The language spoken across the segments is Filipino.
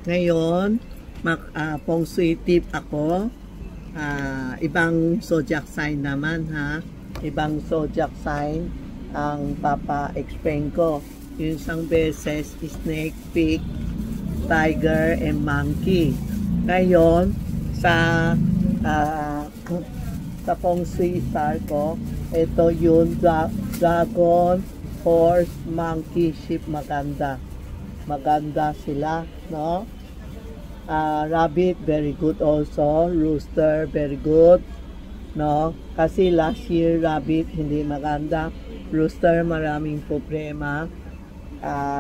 Ngayon, feng shui tip ako. Ibang zodiac sign naman ha. Ibang zodiac sign ang papa-explain ko. Yung isang beses, snake, pig, tiger, and monkey. Ngayon, sa feng shui star ko, ito yung dragon, horse, monkey, sheep, maganda. Maganda sila, no? Rabbit, very good also. Rooster, very good, no? Kasi last year, rabbit, hindi maganda. Rooster, maraming problema.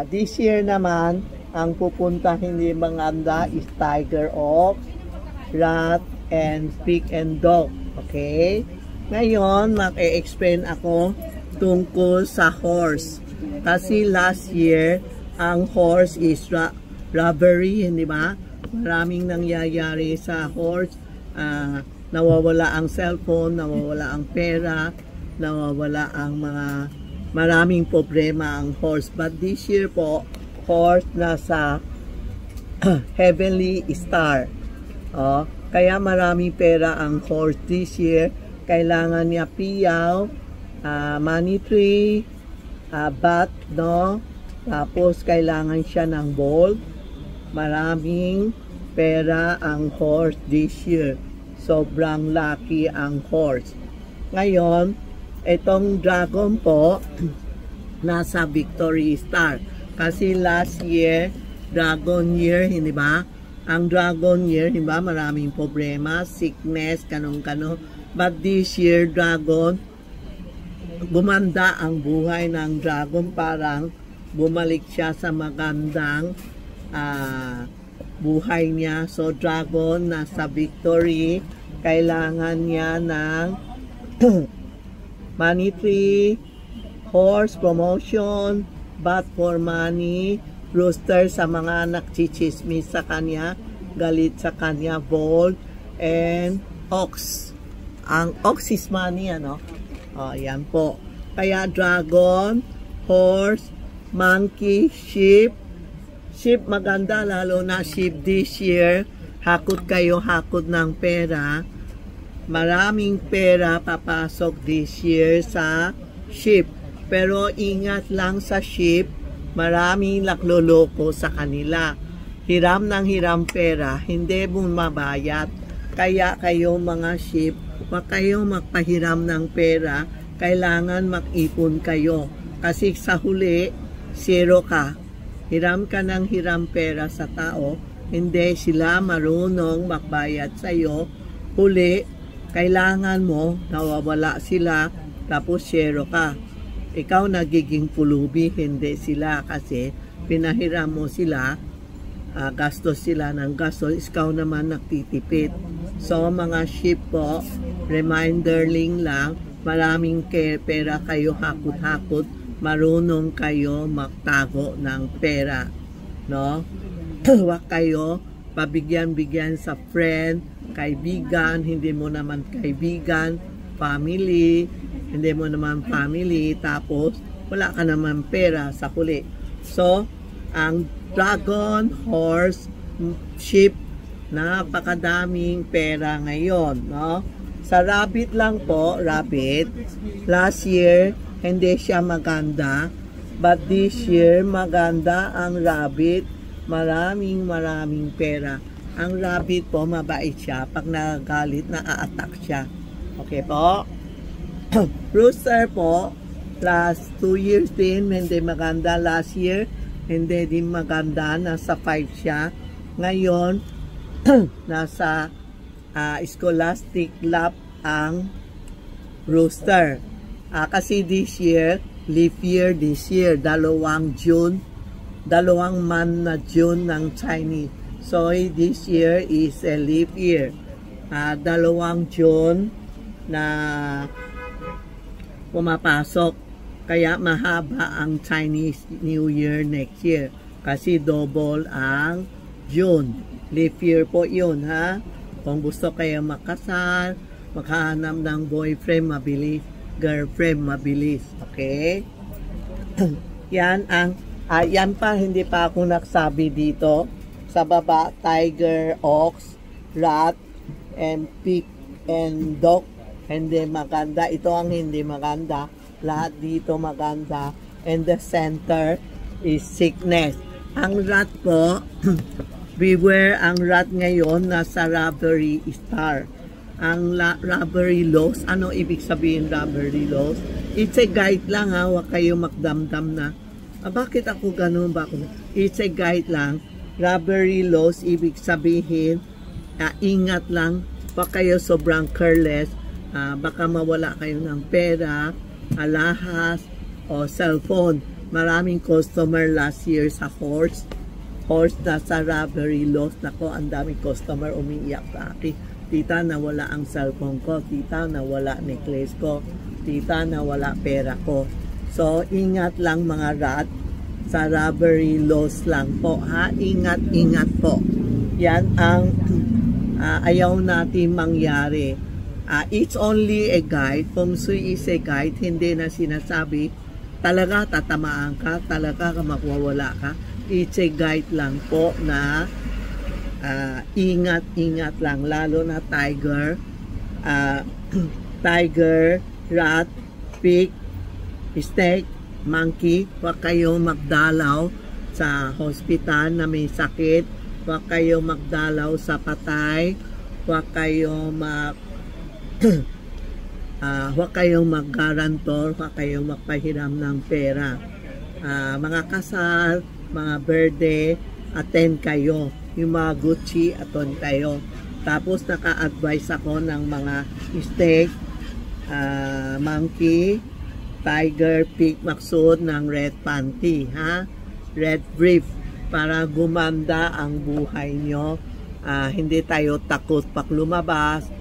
This year naman, ang pupunta hindi maganda is tiger, ox, rat, and pig and dog. Okay? Ngayon, mag-e-explain ako tungkol sa horse. Kasi last year, ang horse is robbery, hindi ba? Maraming nangyayari sa horse. Nawawala ang cellphone, nawawala ang pera, nawawala ang maraming problema ang horse. But this year po, horse nasa heavenly star. Kaya maraming pera ang horse this year. Kailangan niya piyaw, money tree, bat, no? Tapos kailangan siya ng gold. Maraming pera ang horse this year. Sobrang lucky ang horse. Ngayon, itong dragon po, nasa victory star. Kasi last year, dragon year, hindi ba? Ang dragon year, hindi ba? Maraming problema, sickness, kanong-kano. But this year, dragon, gumanda ang buhay ng dragon. Parang bumalik siya sa magandang buhay niya. So, dragon, nasa victory. Kailangan niya ng money tree, horse, promotion, bat for money, rooster sa mga nagchichismis sa kanya, galit sa kanya, bold, and ox. Ang ox is money, ano? Yan po. Kaya dragon, horse, monkey, sheep. Sheep maganda, lalo na sheep this year. Hakot kayo, hakot ng pera. Maraming pera papasok this year sa sheep. Pero ingat lang sa sheep, maraming nagloloko sa kanila. Hiram ng hiram pera, hindi bumabayad. Kaya kayo mga sheep, wag kayong magpahiram ng pera. Kailangan mag-ipon kayo. Kasi sa huli, zero ka. Hiram ka ng hiram pera sa tao, hindi sila marunong magbayad sa'yo. Huli, kailangan mo, nawawala sila, tapos zero ka. Ikaw nagiging pulubi, hindi sila, kasi pinahiram mo sila, gastos sila ng gastos, ikaw naman nagtitipid. So mga sheep po, reminder lang, maraming pera kayo hakot-hakot, marunong kayo magtago ng pera, no? Huwag kayo pabigyan-bigyan sa friend, kaibigan, hindi mo naman kaibigan, family, hindi mo naman family, tapos wala ka naman pera sa huli. So, ang dragon, horse, sheep, napakadaming pera ngayon, no? Sa rabbit lang po, rabbit, last year, hindi siya maganda, but this year, maganda ang rabbit, maraming pera. Ang rabbit po, mabait siya, pag nagagalit, na-a-attack siya. Okay po? Rooster po, last 2 years din, hindi maganda. Last year, hindi din maganda, nasa 5 siya. Ngayon, nasa scholastic lap ang rooster. Kasi this year, leap year this year, 2 June, 2 month na June ng Chinese. So, this year is a leap year. 2 June na pumapasok. Kaya mahaba ang Chinese New Year next year. Kasi double ang June. Leap year po yun, ha? Kung gusto kayo makasal, makahanap ng boyfriend, mabilis. Girlfriend, mabilis. Okay? Yan ang, yan pa, hindi pa ako nagsabi dito. Sa baba, tiger, ox, rat, and pig, and dog. Hindi maganda. Ito ang hindi maganda. Lahat dito maganda. And the center is sickness. Ang rat po, beware, ang rat ngayon nasa robbery star. Ang robbery loss, ano ibig sabihin robbery loss? It's a guide lang ha, huwag kayo magdamdam na. Bakit ako ganun ba? It's a guide lang. Robbery loss, ibig sabihin, ingat lang, huwag kayo sobrang careless. Baka mawala kayo ng pera, alahas, o cellphone. Maraming customer last year sa horse na sa robbery loss. Nako, ang daming customer umiiyak sa akin. Tita, nawala ang cellphone ko. Tita, nawala necklace ko. Tita, nawala pera ko. So, ingat lang mga rat. Sa robbery loss lang po. Ha? Ingat, ingat po. Yan ang ayaw natin mangyari. It's only a guide. Feng Shui is a guide. Hindi na sinasabi talaga tatamaan ka, talaga mawawala ka. It's a guide lang po na ingat-ingat lang, lalo na tiger, tiger, rat, pig, snake, monkey. Huwag kayo magdalaw sa hospital na may sakit, huwag kayo magdalaw sa patay, huwag kayo huwag kayong mag-garantor, huwag kayong magpahiram ng pera. Mga kasal, mga birthday, attend kayo. Yung mga Gucci, attend kayo. Tapos naka-advise ako ng mga snake, monkey, tiger, pig, maksud ng red panty, ha? Red brief, para gumanda ang buhay nyo. Hindi tayo takot pag lumabas.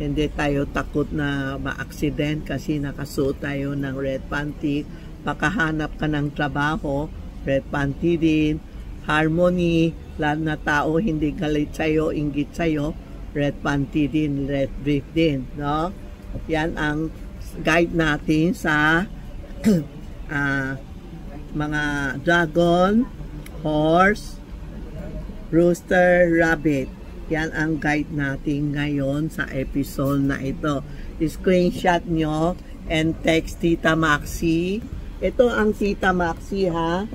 Hindi tayo takot na ma-accident kasi nakasuot tayo ng red panty. Pagkahanap ka ng trabaho, red panty din. Harmony, lahat na tao hindi galit sa'yo, inggit sa'yo, red panty din, red brief din. No? Yan ang guide natin sa mga dragon, horse, rooster, rabbit. Yan ang guide natin ngayon sa episode na ito. Screenshot nyo and text Tita Maxi. Ito ang Tita Maxi ha.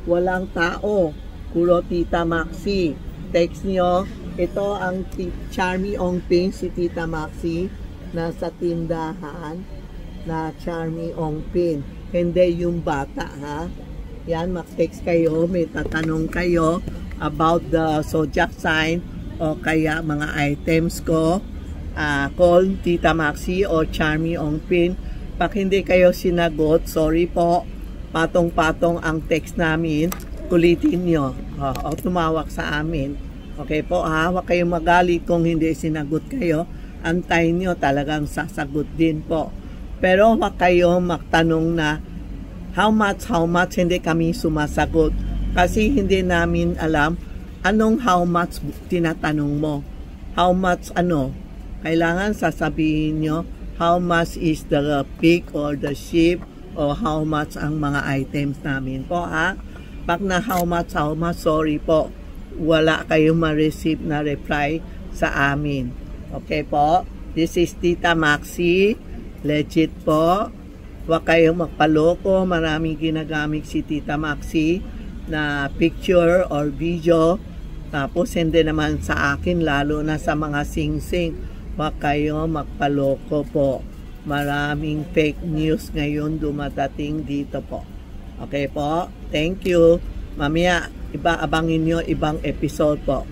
Walang tao. Puro Tita Maxi. Text nyo. Ito ang Charmy Ongpin, si Tita Maxi. Nasa tindahan na Charmy Ongpin. Hindi yung bata ha. Yan, mag-text kayo. May tatanong kayo about the zodiac sign o kaya mga items ko. Call Tita Maxi o Charmy Ongpin. Pag hindi kayo sinagot, sorry po, patong-patong ang text namin, kulitin nyo o tumawag sa amin. Okay po ha, huwag kayong magalit kung hindi sinagot kayo. Antayin nyo, talagang sasagot din po. Pero huwag kayong magtanong na how much, hindi kami sumasagot. Kasi hindi namin alam anong how much tinatanong mo? How much ano? Kailangan sasabihin nyo how much is the pig or the sheep o how much ang mga items namin po ha. Pag na how much, sorry po. Wala kayong ma-receive na reply sa amin. Okay po? This is Tita Maxi. Legit po. Huwag kayong magpaloko. Maraming ginagamit si Tita Maxi na picture or video. Tapos hindi naman sa akin, lalo na sa mga sing-sing. Huwag kayo magpaloko po. Maraming fake news ngayon dumadating dito po. Okay po? Thank you. Mamaya, abangin nyo ibang episode po.